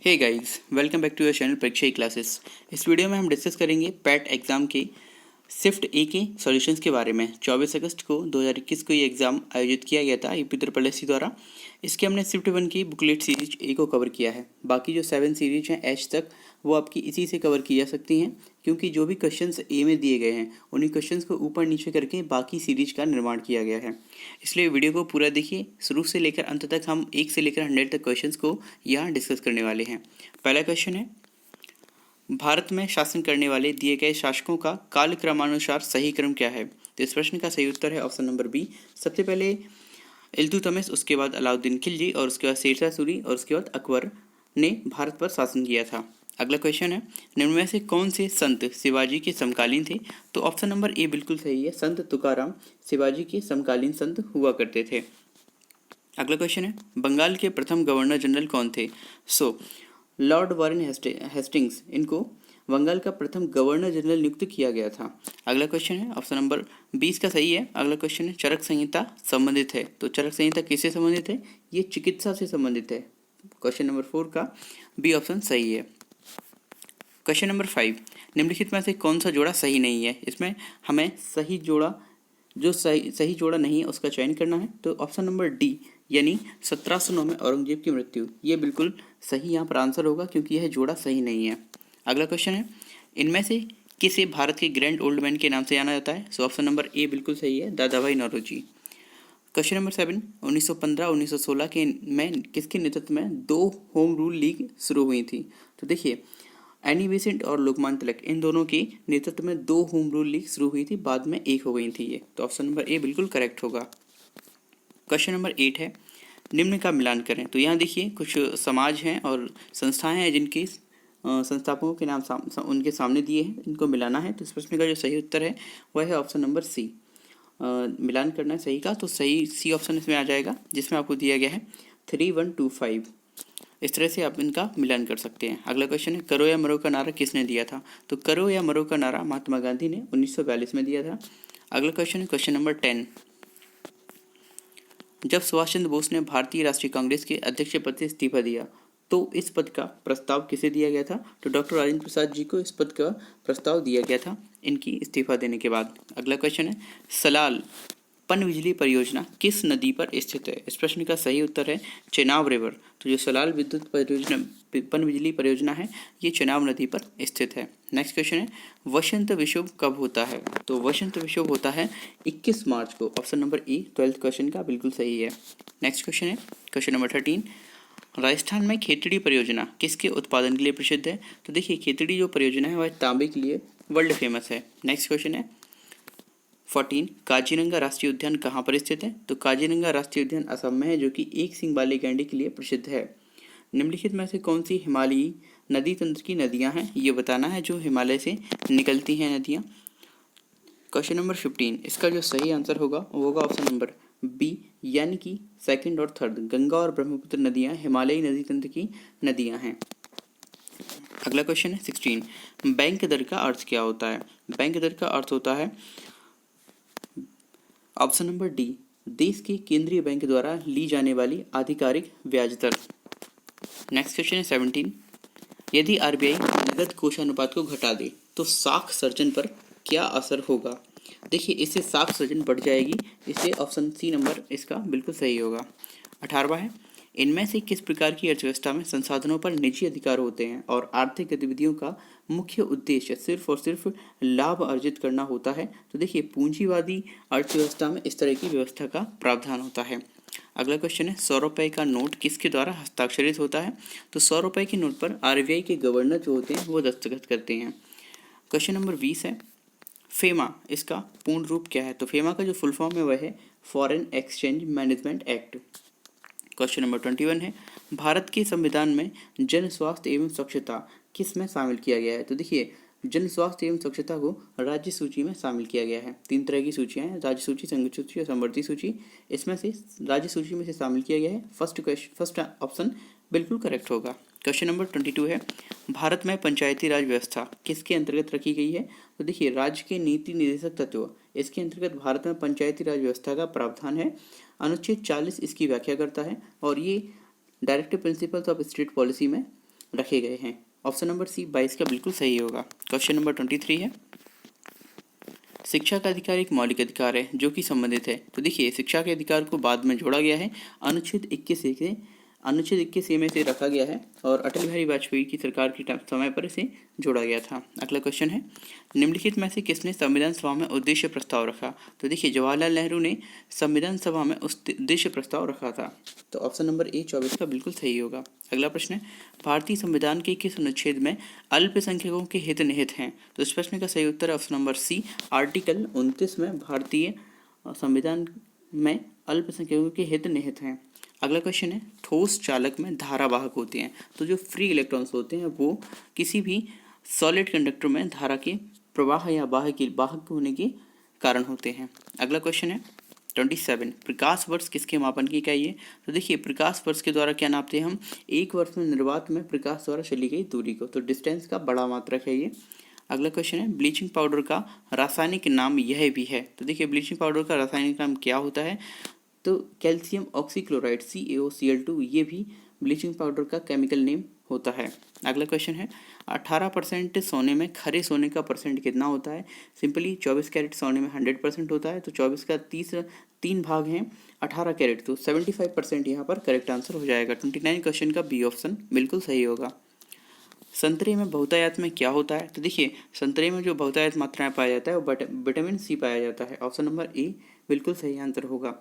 Hey guys, welcome back to your channel Pariksha classes. इस वीडियो में हम डिस्कस करेंगे पैट एग्ज़ाम के शिफ्ट ए के सॉल्यूशंस के बारे में। 24 अगस्त को 2021 को ये एग्ज़ाम आयोजित किया गया था यूपी उत्तर प्रदेश द्वारा। इसके हमने शिफ्ट 1 की बुकलेट सीरीज ए को कवर किया है। बाकी जो 7 सीरीज हैं एच तक, वो आपकी इसी से कवर की जा सकती हैं, क्योंकि जो भी क्वेश्चंस ए में दिए गए हैं उन्हीं क्वेश्चंस को ऊपर नीचे करके बाकी सीरीज का निर्माण किया गया है। इसलिए वीडियो को पूरा देखिए, शुरू से लेकर अंत तक हम 1 से लेकर 100 तक क्वेश्चंस को यहाँ डिस्कस करने वाले हैं। पहला क्वेश्चन है, भारत में शासन करने वाले दिए गए शासकों का कालक्रमानुसार सही क्रम क्या है? तो इस प्रश्न का सही उत्तर है ऑप्शन नंबर बी। सबसे पहले इल्तुतमिश, उसके बाद अलाउद्दीन खिलजी और उसके बाद शेरशाह सूरी और उसके बाद अकबर ने भारत पर शासन किया था। अगला क्वेश्चन है, निम्न में से कौन से संत शिवाजी के समकालीन थे? तो ऑप्शन नंबर ए बिल्कुल सही है, संत तुकाराम शिवाजी के समकालीन संत हुआ करते थे। अगला क्वेश्चन है, बंगाल के प्रथम गवर्नर जनरल कौन थे? लॉर्ड वारेन हेस्टिंग्स, इनको बंगाल का प्रथम गवर्नर जनरल नियुक्त किया गया था। अगला क्वेश्चन है, ऑप्शन नंबर 20 का सही है। अगला क्वेश्चन है, चरक संहिता संबंधित है। तो चरक संहिता किससे संबंधित है? ये चिकित्सा से संबंधित है। क्वेश्चन नंबर 4 का बी ऑप्शन सही है। क्वेश्चन नंबर 5, निम्नलिखित में से कौन सा जोड़ा सही नहीं है? इसमें हमें सही जोड़ा, जो सही जोड़ा नहीं है उसका चयन करना है। तो ऑप्शन नंबर डी, यानी 1709 में औरंगजेब की मृत्यु, ये बिल्कुल सही यहाँ पर आंसर होगा, क्योंकि यह जोड़ा सही नहीं है। अगला क्वेश्चन है, इनमें से किसे भारत के ग्रैंड ओल्ड मैन के नाम से जाना जाता है? सो ऑप्शन नंबर ए बिल्कुल सही है, दादा भाई नौरोजी। क्वेश्चन नंबर 7, 1915-1916 के में किसके नेतृत्व में 2 होम रूल लीग शुरू हुई थी? तो देखिए, एनी बेसेंट और लोकमान्य तिलक, इन दोनों के नेतृत्व में 2 होम रूल लीग शुरू हुई थी, बाद में 1 हो गई थी ये। तो ऑप्शन नंबर ए बिल्कुल करेक्ट होगा। क्वेश्चन नंबर 8 है, निम्न का मिलान करें। तो यहाँ देखिए, कुछ समाज हैं और संस्थाएं हैं जिनकी संस्थापकों के नाम उनके सामने दिए हैं, इनको मिलाना है। तो इस प्रश्न का जो सही उत्तर है वह है ऑप्शन नंबर सी। मिलान करना है सही का, तो सही सी ऑप्शन इसमें आ जाएगा, जिसमें आपको दिया गया है 3125। इस तरह से आप इनका मिलान कर सकते हैं। अगला क्वेश्चन है, करो या मरो का नारा किसने दिया था? तो करो या मरो का नारा महात्मा गांधी ने 1942 में दिया था। अगला क्वेश्चन है, क्वेश्चन नंबर 10, जब सुभाष चंद्र बोस ने भारतीय राष्ट्रीय कांग्रेस के अध्यक्ष पद से इस्तीफा दिया, तो इस पद का प्रस्ताव किसे दिया गया था? तो डॉक्टर राजेंद्र प्रसाद जी को इस पद का प्रस्ताव दिया गया था इनकी इस्तीफा देने के बाद। अगला क्वेश्चन है, सलाल पनबिजली परियोजना किस नदी पर स्थित है? इस प्रश्न का सही उत्तर है चेनाब रिवर। तो जो सलाल विद्युत परियोजना, पनबिजली परियोजना है, ये चेनाब नदी पर स्थित है। नेक्स्ट क्वेश्चन है, वसंत विषुव कब होता है? तो वसंत विषुव होता है 21 मार्च को। ऑप्शन नंबर ई 12th क्वेश्चन का बिल्कुल सही है। नेक्स्ट क्वेश्चन है, क्वेश्चन नंबर 13, राजस्थान में खेतड़ी परियोजना किसके उत्पादन के लिए प्रसिद्ध है? तो देखिए, खेतड़ी जो परियोजना है वह तांबे के लिए वर्ल्ड फेमस है। नेक्स्ट क्वेश्चन है 14, काजीरंगा राष्ट्रीय उद्यान कहाँ पर स्थित है? तो काजीरंगा राष्ट्रीय उद्यान असम में है, जो कि एक सींग वाले गैंडे के लिए प्रसिद्ध है। निम्नलिखित में से कौन सी हिमालयी नदी तंत्र की नदियां हैं? ये बताना है, जो हिमालय से निकलती हैं नदियां। क्वेश्चन नंबर 15, इसका जो सही आंसर होगा वो होगा ऑप्शन नंबर बी, यानी कि सेकंड और थर्ड, गंगा और ब्रह्मपुत्र नदियां हिमालयी नदी तंत्र की नदियां हैं। अगला क्वेश्चन है 16, बैंक दर का अर्थ क्या होता है? बैंक दर का अर्थ होता है ऑप्शन नंबर डी, देश के केंद्रीय बैंक द्वारा ली जाने वाली आधिकारिक ब्याज दर। नेक्स्ट क्वेश्चन है 17, यदि आरबीआई नगद कोषानुपात को घटा दे तो साख सर्जन पर क्या असर होगा? देखिए, इससे साख सर्जन बढ़ जाएगी, इसलिए ऑप्शन सी नंबर इसका बिल्कुल सही होगा। 18वां है, इनमें से किस प्रकार की अर्थव्यवस्था में संसाधनों पर निजी अधिकार होते हैं और आर्थिक गतिविधियों का मुख्य उद्देश्य सिर्फ और सिर्फ लाभ अर्जित करना होता है? तो देखिए, पूंजीवादी अर्थव्यवस्था में इस तरह की व्यवस्था का प्रावधान होता है। अगला क्वेश्चन है, 100 रुपये का नोट किसके द्वारा हस्ताक्षरित होता है? तो 100 रुपये के नोट पर आरबीआई के गवर्नर जो होते हैं वो दस्तखत करते हैं। क्वेश्चन नंबर 20 है, फेमा, इसका पूर्ण रूप क्या है? तो फेमा का जो फुल फॉर्म है वह है foreign exchange management act. Question number 21 है, भारत के संविधान में जन स्वास्थ्य एवं स्वच्छता किस में शामिल किया गया है? तो देखिए, जन स्वास्थ्य एवं स्वच्छता को राज्य सूची में शामिल किया गया है। 3 तरह की सूचियां हैं, राज्य सूची, संघ सूची और समवर्ती सूची। इसमें से राज्य सूची में से शामिल किया गया है। फर्स्ट ऑप्शन बिल्कुल करेक्ट होगा। क्वेश्चन नंबर 22 है, भारत में पंचायती राज व्यवस्था किसके अंतर्गत रखी गई है? तो देखिए, राज्य के नीति निर्देशक तत्व, इसके अंतर्गत भारत में पंचायती राज व्यवस्था का प्रावधान है। अनुच्छेद 40 इसकी व्याख्या करता है और ये directive principles of state policy में रखे गए हैं। ऑप्शन नंबर सी 22 का बिल्कुल सही होगा। क्वेश्चन नंबर 23 है, शिक्षा का अधिकार एक मौलिक अधिकार है जो कि संबंधित है। तो देखिए शिक्षा के अधिकार को बाद में जोड़ा गया है, अनुच्छेद 21 ए में से रखा गया है और अटल बिहारी वाजपेयी की सरकार के समय पर इसे जोड़ा गया था। अगला क्वेश्चन है, निम्नलिखित में से किसने संविधान सभा में उद्देश्य प्रस्ताव रखा। तो देखिए जवाहरलाल नेहरू ने संविधान सभा में उद्देश्य प्रस्ताव रखा था। तो ऑप्शन नंबर ए 24 का बिल्कुल सही होगा। अगला प्रश्न है, भारतीय संविधान के किस अनुच्छेद में अल्पसंख्यकों के हित निहित हैं। तो इस प्रश्न का सही उत्तर है ऑप्शन नंबर सी आर्टिकल 29 में भारतीय संविधान में अल्पसंख्यकों के हित निहित हैं। अगला क्वेश्चन है, ठोस चालक में धारावाहक होते हैं। तो जो फ्री इलेक्ट्रॉन्स होते हैं वो किसी भी सॉलिड कंडक्टर में धारा के प्रवाह या वाहक होने के कारण होते हैं। अगला क्वेश्चन है 27, प्रकाश वर्ष किसके मापन की इकाई है। तो देखिए प्रकाश वर्ष के द्वारा क्या नापते हैं हम, एक वर्ष में निर्वात में प्रकाश द्वारा चली गई दूरी को। तो डिस्टेंस का बड़ा मात्रक है ये। अगला क्वेश्चन है, ब्लीचिंग पाउडर का रासायनिक नाम यह भी है। तो देखिए ब्लीचिंग पाउडर का रासायनिक नाम क्या होता है, तो कैल्शियम ऑक्सीक्लोराइड CaOCl2 ये भी ब्लीचिंग पाउडर का केमिकल नेम होता है। अगला क्वेश्चन है, 18% सोने में खरे सोने का परसेंट कितना होता है। सिंपली 24 कैरेट सोने में 100% होता है, तो 24 का 3 भाग हैं 18 कैरेट, तो 75% यहाँ पर करेक्ट आंसर हो जाएगा। 29 क्वेश्चन का बी ऑप्शन बिल्कुल सही होगा। संतरे में बहुतायत में क्या होता है। तो देखिए संतरे में जो बहुतायत मात्राएं पाया जाता है वो विटामिन सी पाया जाता है। ऑप्शन नंबर ए बिल्कुल सही आंसर होगा।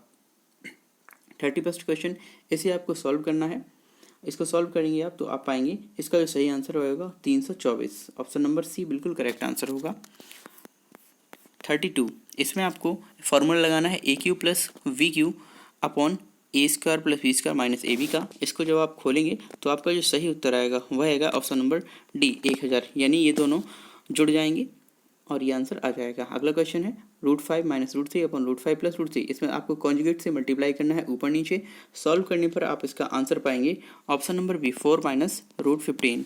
31 क्वेश्चन, इसे आपको सॉल्व करना है। इसको सॉल्व करेंगे आप तो आप पाएंगे इसका जो सही आंसर होगा 324। ऑप्शन नंबर सी बिल्कुल करेक्ट आंसर होगा। 32, इसमें आपको फॉर्मूला लगाना है AQ plus VQ upon A² plus B² minus AB का। इसको जब आप खोलेंगे तो आपका जो सही उत्तर आएगा वह आएगा ऑप्शन नंबर डी 1000, यानी ये दोनों जुड़ जाएंगे और ये आंसर आ जाएगा। अगला क्वेश्चन है, √5 माइनस √3 अपन √5 प्लस √3, इसमें आपको कॉन्जुगेट से मल्टीप्लाई करना है ऊपर नीचे। सॉल्व करने पर आप इसका आंसर पाएंगे ऑप्शन नंबर बी 4 माइनस √15।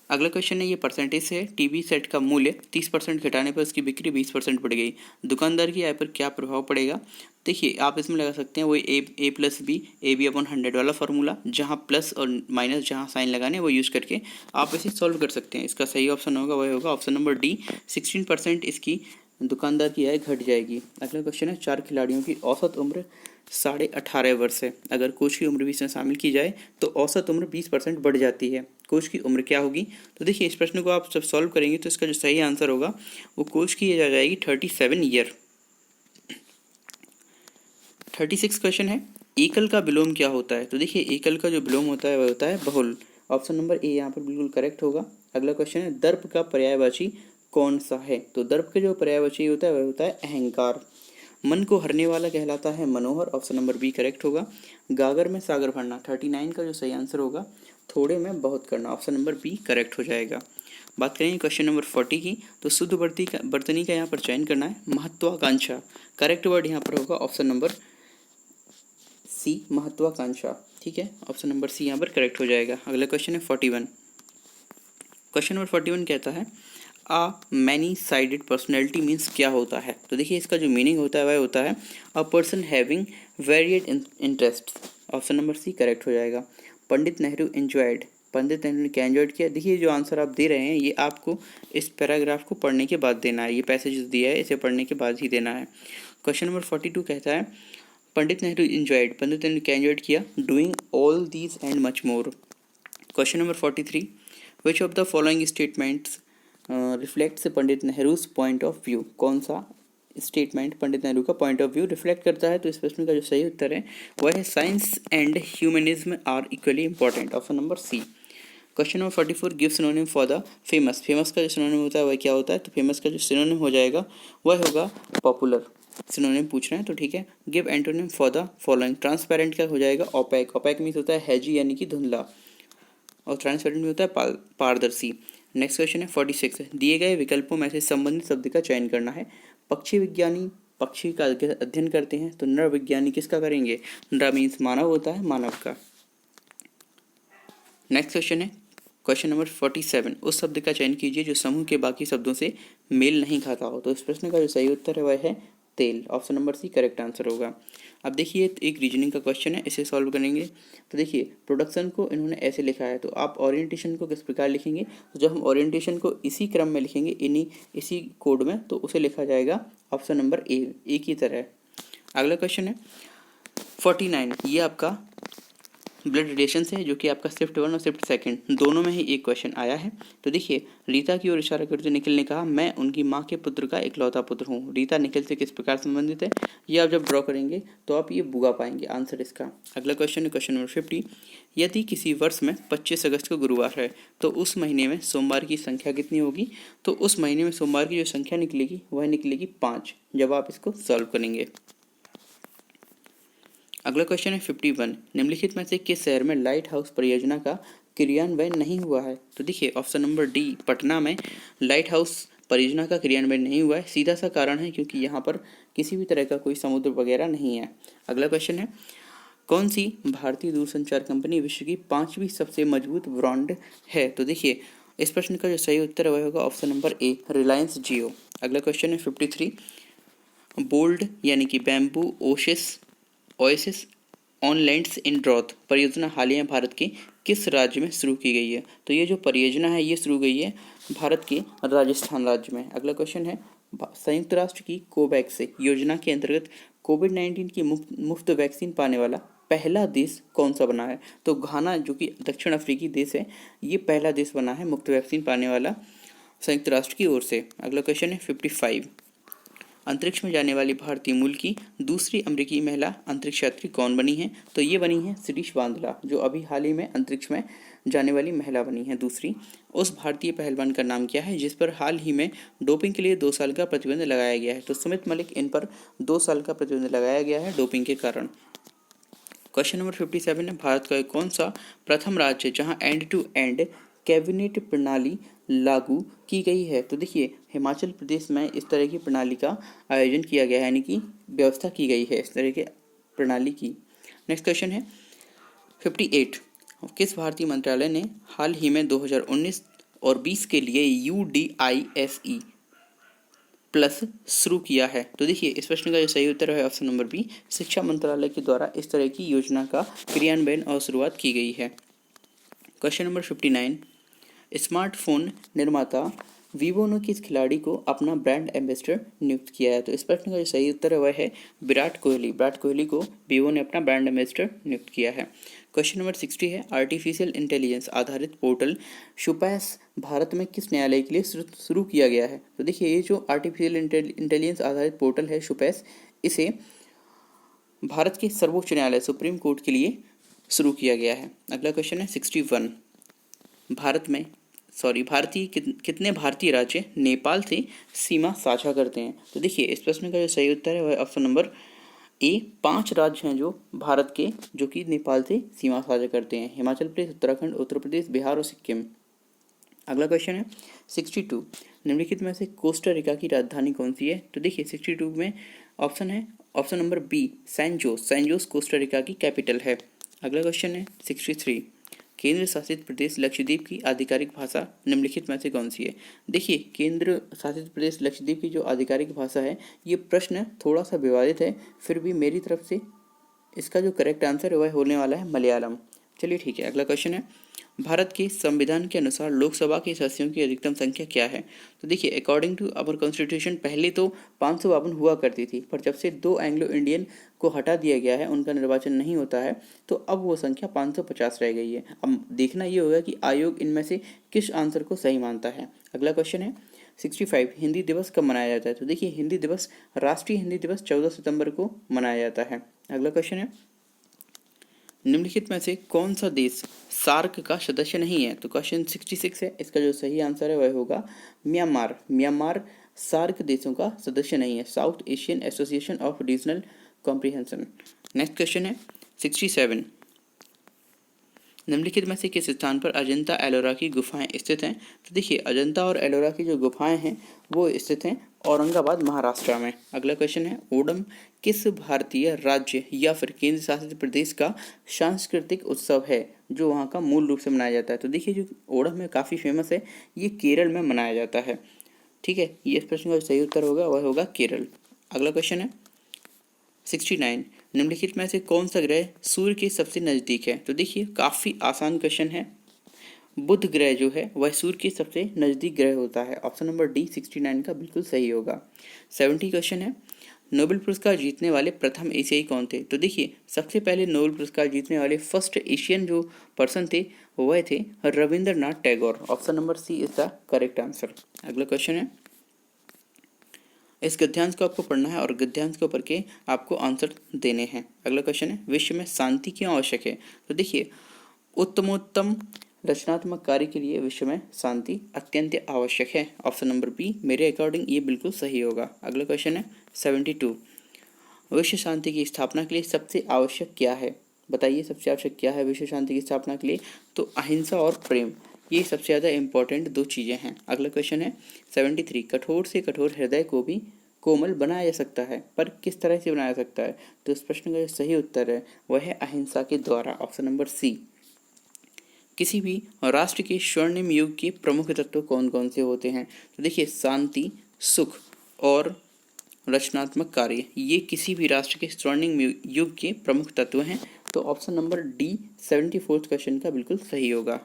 अगला क्वेश्चन है, ये परसेंटेज है, टीवी सेट का मूल्य 30% घटाने पर उसकी बिक्री 20% बढ़ गई, दुकानदार की आय पर क्या प्रभाव पड़ेगा। देखिए आप इसमें लगा सकते हैं वही ए प्लस बी AB अपॉन 100 वाला फार्मूला, जहाँ प्लस और माइनस जहाँ साइन लगाने वो यूज़ करके आप इसे सॉल्व कर सकते हैं। इसका सही ऑप्शन होगा वह होगा ऑप्शन नंबर डी 16% इसकी दुकानदार की आय घट जाएगी। अगला क्वेश्चन है, 4 खिलाड़ियों की औसत उम्र 18.5 वर्ष है, अगर कोच की उम्र भी इसमें शामिल की जाए तो औसत उम्र 20% बढ़ जाती है। कोच की उम्र क्या होगी। तो देखिए इस प्रश्न को आप जब सॉल्व करेंगे तो इसका जो सही आंसर होगा वो कोच की एज आ जाएगी 37 ईयर। 36 क्वेश्चन है, एकल का विलोम क्या होता है। तो देखिए एकल का जो विलोम होता है वह होता है बहुल। ऑप्शन नंबर ए यहाँ पर बिल्कुल करेक्ट होगा। अगला क्वेश्चन है, दर्प का पर्यायवाची कौन सा है। तो दर्प का जो पर्यायवाची होता है वह होता है अहंकार। मन को हरने वाला कहलाता है मनोहर। ऑप्शन नंबर बी करेक्ट होगा। गागर में सागर भरना 39 का जो सही आंसर होगा थोड़े में बहुत करना। ऑप्शन नंबर बी करेक्ट हो जाएगा। बात करेंगे क्वेश्चन नंबर 40 की, तो शुद्ध वर्तनी का यहाँ पर चयन करना है। महत्वाकांक्षा, करेक्ट वर्ड यहाँ पर होगा ऑप्शन नंबर सी महत्वाकांक्षा। ठीक है, ऑप्शन नंबर सी यहाँ पर करेक्ट हो जाएगा। अगला क्वेश्चन है 41। क्वेश्चन नंबर 41 कहता है, a many sided personality means क्या होता है। तो देखिए इसका जो मीनिंग होता है वह होता है a person having varied interest. Option number C correct हो जाएगा। पंडित नेहरू एंजॉयड, पंडित नेहरू ने क्या एंजॉयड किया। देखिए जो आंसर आप दे रहे हैं ये आपको इस पैराग्राफ को पढ़ने के बाद देना है। ये पैसेज दिया है इसे पढ़ने के बाद ही देना है। क्वेश्चन नंबर 42 कहता है, पंडित नेहरू एंजॉयड, पंडित नेहरू ने क्या एंजॉयड किया। Doing all these and much more. Question number 43, which of the following statements reflects Pandit Nehru's point of view. कौन सा स्टेटमेंट पंडित नेहरू का पॉइंट ऑफ व्यू रिफ्लेक्ट करता है। तो इस प्रश्न का जो सही उत्तर है वह है science and humanism are equally important. Option number C. Question number 44, give synonym for the famous. Famous का जो सिनोनिम होता है वह क्या होता है। तो फेमस का जो सिनोनिम हो जाएगा वह होगा पॉपुलर। सिनोनिम पूछ रहे हैं तो ठीक है। Give antonym for the following. Transparent का हो जाएगा ओपेक। ओपेक मीन्स होता है हैजी यानी कि धुंधला, और ट्रांसपेरेंट में होता है पारदर्शी। नेक्स्ट क्वेश्चन है 46, दिए गए विकल्पों में से संबंधित शब्द का चयन करना है। पक्षी विज्ञानी पक्षी का अध्ययन करते हैं, तो नर विज्ञानी किसका करेंगे। नर मीन्स मानव होता है, मानव का। नेक्स्ट क्वेश्चन है क्वेश्चन नंबर 47, उस शब्द का चयन कीजिए जो समूह के बाकी शब्दों से मेल नहीं खाता हो। तो इस प्रश्न का जो सही उत्तर है वह है तेल। Option number C correct answer होगा। अब देखिए एक रीजनिंग का क्वेश्चन है, इसे सॉल्व करेंगे। तो देखिए प्रोडक्शन को इन्होंने ऐसे लिखा है, तो आप ओरिएंटेशन को किस प्रकार लिखेंगे? तो जब हम ओरिएंटेशन को इसी क्रम में लिखेंगे, इसी कोड में, तो उसे लिखा जाएगा ऑप्शन नंबर ए की तरह। अगला क्वेश्चन है 49, ये आपका ब्लड रिलेशन से, जो कि आपका शिफ्ट 1 और शिफ्ट 2 दोनों में ही एक क्वेश्चन आया है। तो देखिए रीता की ओर इशारा करते निखिल ने कहा, मैं उनकी माँ के पुत्र का इकलौता पुत्र हूँ। रीता निखिल से किस प्रकार संबंधित है? ये आप जब ड्रॉ करेंगे तो आप ये बुगा पाएंगे आंसर इसका। अगला क्वेश्चन है क्वेश्चन नंबर 50, यदि किसी वर्ष में 25 अगस्त को गुरुवार है तो उस महीने में सोमवार की संख्या कितनी होगी? तो उस महीने में सोमवार की जो संख्या निकलेगी वह निकलेगी 5, जब आप इसको सॉल्व करेंगे। अगला क्वेश्चन है 51, निम्नलिखित में से किस शहर में लाइट हाउस परियोजना का क्रियान्वयन नहीं हुआ है? तो देखिए ऑप्शन नंबर डी, पटना में लाइट हाउस परियोजना का क्रियान्वयन नहीं हुआ है। सीधा सा कारण है क्योंकि यहाँ पर किसी भी तरह का कोई समुद्र वगैरह नहीं है। अगला क्वेश्चन है, कौन सी भारतीय दूरसंचार कंपनी विश्व की 5वीं सबसे मजबूत ब्रांड है? तो देखिए इस प्रश्न का जो सही उत्तर है वह होगा option number A, Reliance Jio. अगला क्वेश्चन है 53, बोल्ड यानी कि bamboo oasis on lands in drought परियोजना हालिया भारत के किस राज्य में शुरू की गई है? तो ये जो परियोजना है ये शुरू गई है भारत के राजस्थान राज्य में। अगला क्वेश्चन है, संयुक्त राष्ट्र की कोवैक्स योजना के अंतर्गत कोविड-19 की मुफ्त वैक्सीन पाने वाला पहला देश कौन सा बना है? तो घाना, जो कि दक्षिण अफ्रीकी देश है, ये पहला देश बना है मुफ्त वैक्सीन पाने वाला संयुक्त राष्ट्र की ओर से। अगला क्वेश्चन है 55, अंतरिक्ष में जाने वाली भारतीय मूल की दूसरी अमेरिकी महिला अंतरिक्ष यात्री कौन बनी है? तो ये बनी है शिरीष बांदला, जो अभी हाल ही में अंतरिक्ष में जाने वाली महिला बनी है दूसरी। उस भारतीय पहलवान का नाम क्या है जिस पर हाल ही में डोपिंग के लिए 2 साल का प्रतिबंध लगाया गया है? तो सुमित मलिक, इन पर 2 साल का प्रतिबंध लगाया गया है डोपिंग के कारण। क्वेश्चन नंबर 57 है, भारत का कौन सा प्रथम राज्य है जहां एंड टू एंड कैबिनेट प्रणाली लागू की गई है? तो देखिए हिमाचल प्रदेश में इस तरह की प्रणाली का आयोजन किया गया है, यानी कि व्यवस्था की गई है इस तरह के प्रणाली की। नेक्स्ट क्वेश्चन है 58, किस भारतीय मंत्रालय ने हाल ही में 2019 और 20 के लिए UDISE प्लस शुरू किया है? तो देखिए इस प्रश्न का जो सही उत्तर है ऑप्शन नंबर बी, शिक्षा मंत्रालय के द्वारा इस तरह की योजना का क्रियान्वयन और शुरुआत की गई है। क्वेश्चन नंबर 59, स्मार्टफोन निर्माता वीवो ने किस खिलाड़ी को अपना ब्रांड एम्बेसडर नियुक्त किया है? तो इस प्रश्न का जो सही उत्तर है वह है विराट कोहली। विराट कोहली को वीवो ने अपना ब्रांड एम्बेसडर नियुक्त किया है। क्वेश्चन नंबर 60 है, आर्टिफिशियल इंटेलिजेंस आधारित पोर्टल शुपैस भारत में किस न्यायालय के लिए शुरू किया गया है? तो देखिए ये जो आर्टिफिशियल इंटेलिजेंस आधारित पोर्टल है शुपैस, इसे भारत के सर्वोच्च न्यायालय सुप्रीम कोर्ट के लिए शुरू किया गया है। अगला क्वेश्चन है 61, भारतीय कितने भारतीय राज्य नेपाल से सीमा साझा करते हैं? तो देखिए इस प्रश्न का जो सही उत्तर है वह ऑप्शन नंबर ए, 5 राज्य हैं जो भारत के, जो कि नेपाल से सीमा साझा करते हैं, हिमाचल प्रदेश, उत्तराखंड, उत्तर प्रदेश, बिहार और सिक्किम। अगला क्वेश्चन है 62, निम्नलिखित में से कोस्टा रिका की राजधानी कौन सी है? तो देखिए 62 में ऑप्शन है option number B, San Jose Costa Rica की कैपिटल है। अगला क्वेश्चन है 63, केंद्र शासित प्रदेश लक्षद्वीप की आधिकारिक भाषा निम्नलिखित में से कौन सी है? देखिए केंद्र शासित प्रदेश लक्षद्वीप की जो आधिकारिक भाषा है, ये प्रश्न थोड़ा सा विवादित है, फिर भी मेरी तरफ से इसका जो करेक्ट आंसर है वह होने वाला है मलयालम। चलिए ठीक है। अगला क्वेश्चन है, भारत के संविधान के अनुसार लोकसभा के सदस्यों की अधिकतम संख्या क्या है? तो देखिए अकॉर्डिंग टू अवर कॉन्स्टिट्यूशन पहले तो 552 हुआ करती थी, पर जब से 2 एंग्लो इंडियन को हटा दिया गया है, उनका निर्वाचन नहीं होता है, तो अब वो संख्या 550 रह गई है। अब देखना ये होगा कि आयोग इनमें से किस आंसर को सही मानता है। अगला क्वेश्चन है 65, हिंदी दिवस कब मनाया जाता है? तो देखिए हिंदी दिवस, राष्ट्रीय हिंदी दिवस 14 सितंबर को मनाया जाता है। अगला क्वेश्चन है, निम्नलिखित में से कौन सा देश सार्क का सदस्य नहीं है? तो क्वेश्चन 66 है, इसका जो सही आंसर है वह होगा म्यांमार सार्क देशों का सदस्य नहीं है, south Asian association of regional comprehension. Next question है 67, निम्नलिखित में से किस स्थान पर अजंता एलोरा की गुफाएं स्थित हैं? तो देखिए अजंता और एलोरा की जो गुफाएं हैं वो स्थित हैं औरंगाबाद महाराष्ट्र में। अगला क्वेश्चन है, ओणम किस भारतीय राज्य या फिर केंद्र शासित प्रदेश का सांस्कृतिक उत्सव है जो वहाँ का मूल रूप से मनाया जाता है? तो देखिए जो ओणम में काफ़ी फेमस है, ये केरल में मनाया जाता है। ठीक है, ये इस प्रश्न का सही उत्तर होगा वह होगा केरल। अगला क्वेश्चन है 69, निम्नलिखित में से कौन सा ग्रह सूर्य के सबसे नज़दीक है? तो देखिए काफ़ी आसान क्वेश्चन है। बुध ग्रह जो है वह सूर्य के सबसे नज़दीक ग्रह होता है। ऑप्शन नंबर डी 69 का बिल्कुल सही होगा। 70 क्वेश्चन है, नोबेल पुरस्कार जीतने वाले प्रथम एशियाई कौन थे? तो देखिए सबसे पहले नोबेल पुरस्कार जीतने वाले फर्स्ट एशियन जो पर्सन थे वह थे Rabindranath Tagore. Option number C is the correct answer. अगला क्वेश्चन है, इस गद्यांश को आपको पढ़ना है और गद्यांश को पढ़ के आपको आंसर देने हैं। अगला क्वेश्चन है, विश्व में शांति क्यों आवश्यक है? तो देखिए उत्तमोत्तम रचनात्मक कार्य के लिए विश्व में शांति अत्यंत आवश्यक है। ऑप्शन नंबर बी मेरे अकॉर्डिंग ये बिल्कुल सही होगा। अगला क्वेश्चन है 72, विश्व शांति की स्थापना के लिए सबसे आवश्यक क्या है? बताइए सबसे आवश्यक क्या है विश्व शांति की स्थापना के लिए? तो अहिंसा और प्रेम, ये सबसे ज़्यादा इंपॉर्टेंट दो चीज़ें हैं। अगला क्वेश्चन है 73, कठोर से कठोर हृदय को भी कोमल बनाया जा सकता है, पर किस तरह से बनाया सकता है? तो इस प्रश्न का जो सही उत्तर है वह है अहिंसा के द्वारा। Option number C. किसी भी राष्ट्र के स्वर्णिम युग के प्रमुख तत्व कौन कौन से होते हैं? तो देखिए शांति, सुख और रचनात्मक कार्य, ये किसी भी राष्ट्र के स्वर्णिम युग के प्रमुख तत्व हैं। तो ऑप्शन नंबर डी 74 क्वेश्चन का बिल्कुल सही होगा।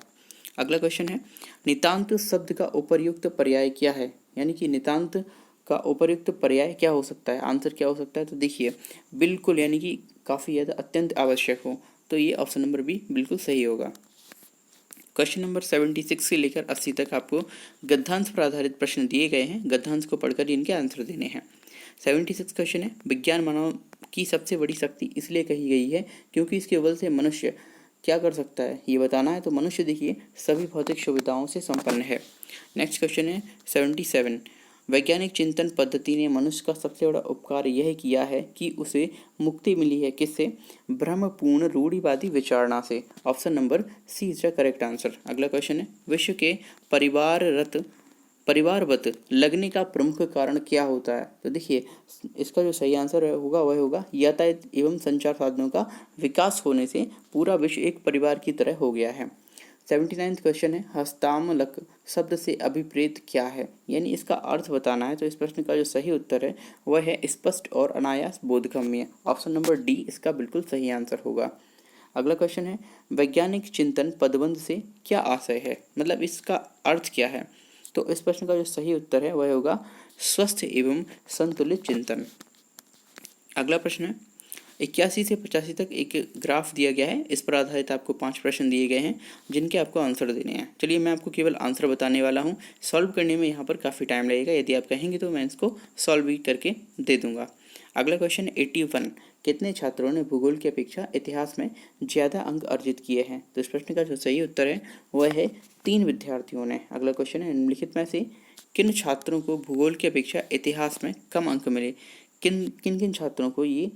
अगला क्वेश्चन है, नितांत शब्द का उपर्युक्त पर्याय क्या है? यानी कि नितांत का उपर्युक्त पर्याय क्या हो सकता है? आंसर क्या हो सकता है? तो देखिए बिल्कुल, यानी कि काफ़ी ज़्यादा अत्यंत आवश्यक हो, तो ये ऑप्शन नंबर बी बिल्कुल सही होगा। क्वेश्चन नंबर 76 से लेकर 80 तक आपको गद्यांश पर आधारित प्रश्न दिए गए हैं। गद्यांश को पढ़कर इनके आंसर देने हैं। 76 क्वेश्चन है, विज्ञान मानव की सबसे बड़ी शक्ति इसलिए कही गई है क्योंकि इसके बल से मनुष्य क्या कर सकता है ये बताना है। तो मनुष्य देखिए सभी भौतिक सुविधाओं से संपन्न है। नेक्स्ट क्वेश्चन है 77, वैज्ञानिक चिंतन पद्धति ने मनुष्य का सबसे बड़ा उपकार यह किया है कि उसे मुक्ति मिली है। किससे? भ्रमपूर्ण रूढ़िवादी विचारणा से। Option number C is the correct answer. अगला क्वेश्चन है, विश्व के परिवारवत लगने का प्रमुख कारण क्या होता है? तो देखिए इसका जो सही आंसर होगा वह होगा यातायात एवं संचार साधनों का विकास होने से पूरा विश्व एक परिवार की तरह हो गया है। 79 क्वेश्चन है, हस्तामलक शब्द से अभिप्रेत क्या है? यानी इसका अर्थ बताना है। तो इस प्रश्न का जो सही उत्तर है वह है स्पष्ट और अनायास बोधगम्य। ऑप्शन नंबर डी इसका बिल्कुल सही आंसर होगा। अगला क्वेश्चन है, वैज्ञानिक चिंतन पदबंध से क्या आशय है? मतलब इसका अर्थ क्या है? तो इस प्रश्न का जो सही उत्तर है वह होगा स्वस्थ एवं संतुलित चिंतन। अगला प्रश्न है, 81 से 85 तक एक ग्राफ दिया गया है। इस पर आधारित आपको 5 प्रश्न दिए गए हैं जिनके आपको आंसर देने हैं। चलिए मैं आपको केवल आंसर बताने वाला हूँ, सॉल्व करने में यहाँ पर काफ़ी टाइम लगेगा। यदि आप कहेंगे तो मैं इसको सॉल्व भी करके दे दूँगा। अगला क्वेश्चन 81, कितने छात्रों ने भूगोल की अपेक्षा इतिहास में ज़्यादा अंक अर्जित किए हैं? तो इस प्रश्न का जो सही उत्तर है वह है 3 विद्यार्थियों ने। अगला क्वेश्चन है, निम्नलिखित में से किन छात्रों को भूगोल की अपेक्षा इतिहास में कम अंक मिले? किन किन छात्रों को ये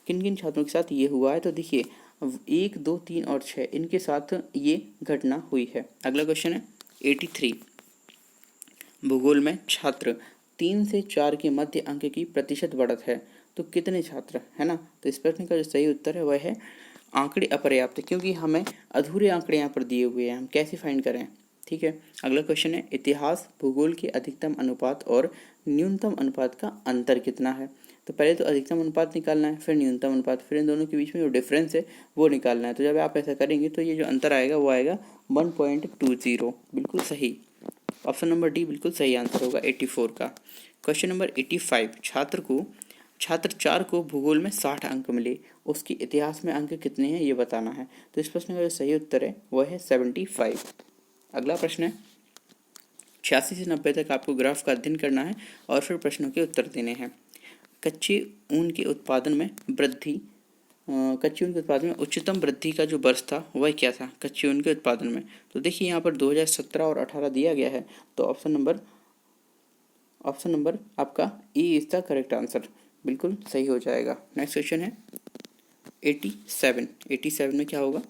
किन किन छात्रों के साथ ये हुआ है? तो देखिए 1, 2, 3 और 6 इनके साथ ये घटना हुई है। अगला क्वेश्चन है 83, भूगोल में छात्र 3 से 4 के मध्य अंक की प्रतिशत बढ़त है तो कितने छात्र, है ना? तो इस प्रश्न का जो सही उत्तर है वह है आंकड़े अपर्याप्त, क्योंकि हमें अधूरे आंकड़े यहाँ पर दिए हुए हैं, हम कैसे फाइंड करें? ठीक है। अगला क्वेश्चन है, इतिहास भूगोल के अधिकतम अनुपात और न्यूनतम अनुपात का अंतर कितना है? तो पहले तो अधिकतम अनुपात निकालना है, फिर न्यूनतम अनुपात, फिर इन दोनों के बीच में जो डिफरेंस है वो निकालना है। तो जब आप ऐसा करेंगे तो ये जो अंतर आएगा वो आएगा 1.20। बिल्कुल सही, ऑप्शन नंबर डी बिल्कुल सही आंसर होगा 84 का। क्वेश्चन नंबर 85, छात्र 4 को भूगोल में 60 अंक मिले, उसके इतिहास में अंक कितने हैं ये बताना है। तो इस प्रश्न का जो सही उत्तर है वह है 75। अगला प्रश्न है 86 से 90 तक आपको ग्राफ का अध्ययन करना है और फिर प्रश्नों के उत्तर देने हैं। कच्चे ऊन के उत्पादन में उच्चतम वृद्धि का जो वर्ष था वह क्या था कच्चे ऊन के उत्पादन में? तो देखिए यहाँ पर 2017 और 18 दिया गया है। तो ऑप्शन नंबर आपका ए इज द करेक्ट आंसर, बिल्कुल सही हो जाएगा। नेक्स्ट क्वेश्चन है 87 में क्या होगा?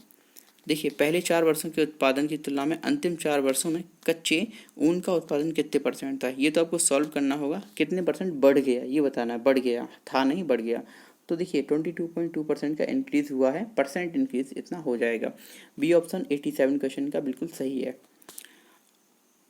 देखिए पहले 4 वर्षों के उत्पादन की तुलना में अंतिम 4 वर्षों में कच्चे ऊन का उत्पादन कितने परसेंट था? ये तो आपको सॉल्व करना होगा। कितने परसेंट बढ़ गया ये बताना है, बढ़ गया था नहीं बढ़ गया। तो देखिए 22.2% का इंक्रीज हुआ है, परसेंट इंक्रीज इतना हो जाएगा। बी ऑप्शन 87 क्वेश्चन का बिल्कुल सही है।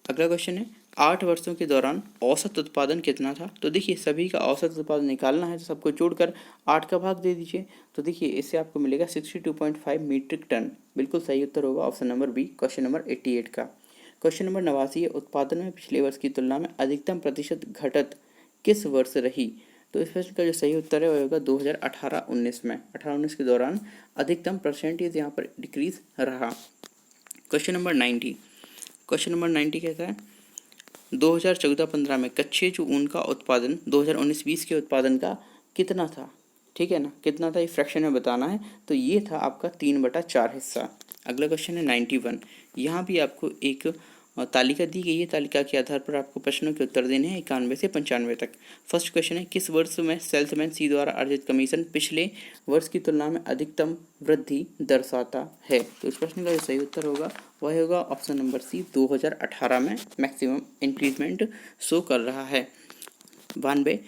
अगला क्वेश्चन है 8 वर्षों के दौरान औसत उत्पादन कितना था। तो देखिए सभी का औसत उत्पादन निकालना है तो सबको जोड़कर 8 का भाग दे दीजिए। तो देखिए इससे आपको मिलेगा 62.5 मीट्रिक टन। बिल्कुल सही उत्तर होगा option number B, question number 88 का। क्वेश्चन नंबर 89 है उत्पादन में पिछले वर्ष की तुलना में अधिकतम प्रतिशत घटत किस वर्ष रही। तो इस प्रश्न का जो सही उत्तर है वह होगा 2018-19 में। 18-19 के दौरान अधिकतम परसेंटेज यहाँ पर डिक्रीज रहा। क्वेश्चन नंबर 90, क्वेश्चन नंबर 90 कहता है 2014-15 में कच्चे जो ऊन का उत्पादन 2019-20 के उत्पादन का कितना था। ठीक है ना, कितना था ये फ्रैक्शन में बताना है। तो ये था आपका 3/4 हिस्सा। अगला क्वेश्चन है 91। यहाँ भी आपको एक तालिका दी गई है, तालिका के आधार पर आपको प्रश्नों के उत्तर देने हैं 91 से 95 तक। फर्स्ट क्वेश्चन है किस वर्ष में सेल्समैन सी द्वारा अर्जित कमीशन पिछले वर्ष की तुलना में अधिकतम वृद्धि दर्शाता है। तो इस प्रश्न का जो सही उत्तर होगा वह होगा ऑप्शन नंबर सी, 2018 में मैक्सिमम इंक्रीजमेंट शो कर रहा है। 92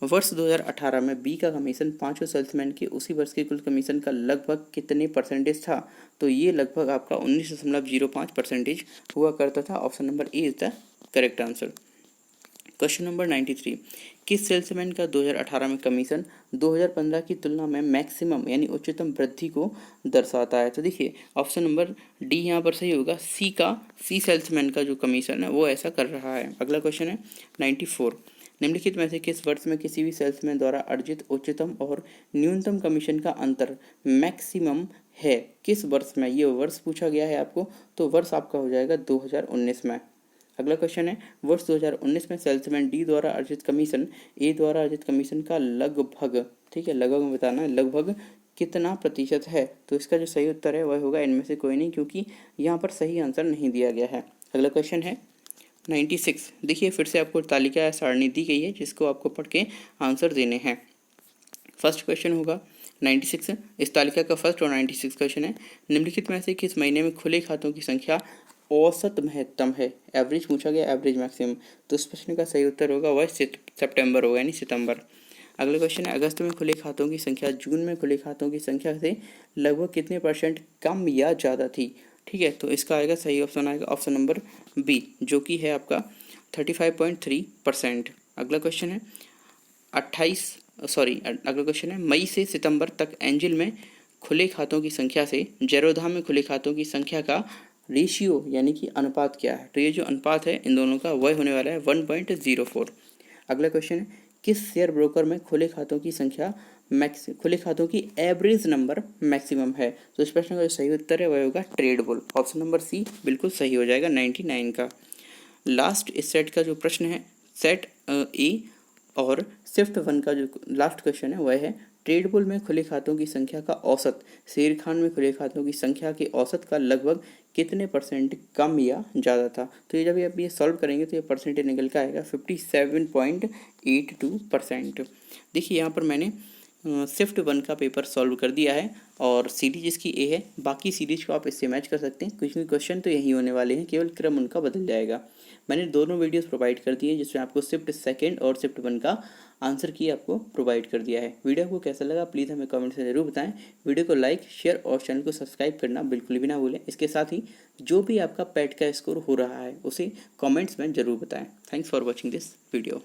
वर्ष 2018 में बी का कमीशन पांचों सेल्समैन के उसी वर्ष के कुल कमीशन का लगभग कितने परसेंटेज था। तो ये लगभग आपका 19.05% हुआ करता था। Option number A is the correct answer. Question number 93 किस सेल्समैन का 2018 में कमीशन 2015 की तुलना में मैक्सिमम यानी उच्चतम वृद्धि को दर्शाता है। तो देखिए ऑप्शन नंबर डी यहाँ पर सही होगा, सी सेल्समैन का जो कमीशन है वो ऐसा कर रहा है। अगला क्वेश्चन है 94 निम्नलिखित में से किस वर्ष में किसी भी सेल्समैन द्वारा अर्जित उच्चतम और न्यूनतम कमीशन का अंतर मैक्सिमम है। किस वर्ष में, ये वर्ष पूछा गया है आपको, तो वर्ष आपका हो जाएगा 2019 में। अगला क्वेश्चन है वर्ष 2019 में सेल्समैन डी द्वारा अर्जित कमीशन ए द्वारा अर्जित कमीशन का लगभग, ठीक है लगभग में बताना है, लगभग कितना प्रतिशत है। तो इसका जो सही उत्तर है वह होगा इनमें से कोई नहीं, क्योंकि यहाँ पर सही आंसर नहीं दिया गया है। अगला क्वेश्चन है 96। देखिए फिर से आपको तालिका या सारणी दी गई है जिसको आपको पढ़ के आंसर देने हैं। फर्स्ट क्वेश्चन होगा 96, इस तालिका का फर्स्ट और 96 क्वेश्चन है निम्नलिखित में से किस महीने में खुले खातों की संख्या औसत महत्तम है। एवरेज पूछा गया, एवरेज मैक्सिमम। तो इस प्रश्न का सही उत्तर होगा वह सितंबर होगा, यानी सितंबर। अगला क्वेश्चन है अगस्त में खुले खातों की संख्या जून में खुले खातों की संख्या से लगभग कितने % कम या ज़्यादा थी। ठीक है, तो इसका आएगा सही ऑप्शन आएगा ऑप्शन नंबर बी, जो कि है आपका 35.3%। अगला क्वेश्चन है अगला क्वेश्चन है मई से सितंबर तक एंजिल में खुले खातों की संख्या से जेरोधा में खुले खातों की संख्या का रेशियो यानी कि अनुपात क्या है। तो ये जो अनुपात है इन दोनों का वह होने वाला है 1.04। अगला क्वेश्चन है किस शेयर ब्रोकर में खुले खातों की संख्या खुले खातों की एवरेज नंबर मैक्सिमम है। तो इस प्रश्न का जो सही उत्तर है वह होगा ट्रेडबुल। ऑप्शन नंबर सी बिल्कुल सही हो जाएगा 99 का। लास्ट इस सेट का जो प्रश्न है सेट ए और शिफ्ट 1 का जो लास्ट क्वेश्चन है वह है ट्रेडबुल में खुले खातों की संख्या का औसत शेर खान में खुले खातों की संख्या के औसत का लगभग कितने % कम या ज़्यादा था। तो ये जब आप ये सॉल्व करेंगे तो ये परसेंटेज निकल कर आएगा 57.82%। देखिए यहाँ पर मैंने शिफ्ट 1 का पेपर सॉल्व कर दिया है और सीरीज इसकी ए है। बाकी सीरीज को आप इससे मैच कर सकते हैं, कुछ भी क्वेश्चन तो यही होने वाले हैं, केवल क्रम उनका बदल जाएगा। मैंने दोनों वीडियोस प्रोवाइड कर दिए जिसमें आपको शिफ्ट 2 और शिफ्ट 1 का आंसर की आपको प्रोवाइड कर दिया है। वीडियो को कैसा लगा प्लीज़ हमें कमेंट में ज़रूर बताएं। वीडियो को लाइक शेयर और चैनल को सब्सक्राइब करना बिल्कुल भी ना भूलें। इसके साथ ही जो भी आपका पैट का स्कोर हो रहा है उसे कमेंट्स में ज़रूर बताएं। Thanks for watching this video.